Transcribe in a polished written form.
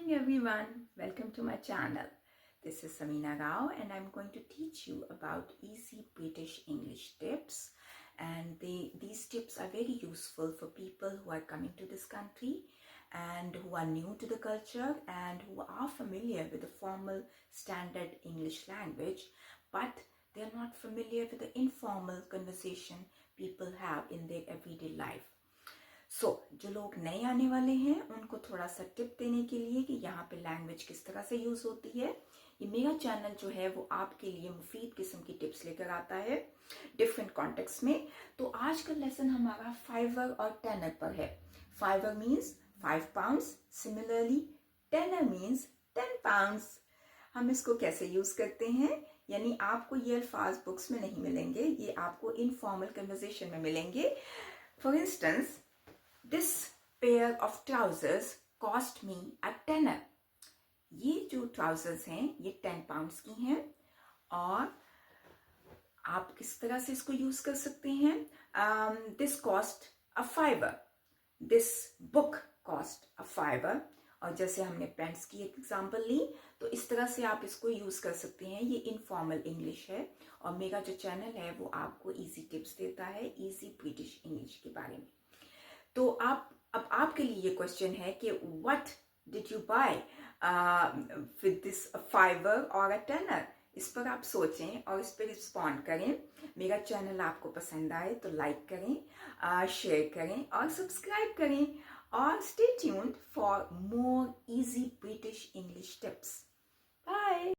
morning everyone, welcome to my channel. This is Samina Rao and I'm going to teach you about easy British English tips, and these tips are very useful for people who are coming to this country and who are new to the culture and who are familiar with the formal standard English language, but they're not familiar with the informal conversation people have in their everyday life. जो लोग नए आने वाले हैं उनको थोड़ा सा tip देने के लिए कि यहाँ पे लैंग्वेज किस तरह से यूज़ होती है, ये मेरा चैनल जो है वो आपके लिए मुफीद किस्म की टिप्स लेकर आता है डिफरेंट कॉन्टेक्स्ट में। तो आज का लेसन हमारा फाइवर और टेनर पर है। Fiver means 5 pounds, similarly tenner means 10 pounds. हम इसको कैसे यूज़ करते हैं, यानी आपको ये अल्फाज बुक्स में नहीं मिलेंगे, ये आपको इनफॉर्मल कन्वर्सेशन में मिलेंगे। For instance, This pair of trousers cost me a tenner. ये जो trousers हैं ये 10 pounds की हैं। और आप किस तरह से इसको यूज कर सकते हैं? This cost a fiver. This book cost a fiver. और जैसे हमने पेंट्स की एक एग्जांपल ली, तो इस तरह से आप इसको यूज कर सकते हैं। ये इनफॉर्मल इंग्लिश है और मेरा जो चैनल है वो आपको इजी टिप्स देता है इजी ब्रिटिश इंग्लिश के बारे में। तो अब आपके लिए ये क्वेश्चन है कि what did you buy with this fiver और अ टेनर। इस पर आप सोचें और इस पर रिस्पॉन्ड करें। मेरा चैनल आपको पसंद आए तो लाइक करें, शेयर करें और सब्सक्राइब करें और stay tuned for more easy British English tips. Bye.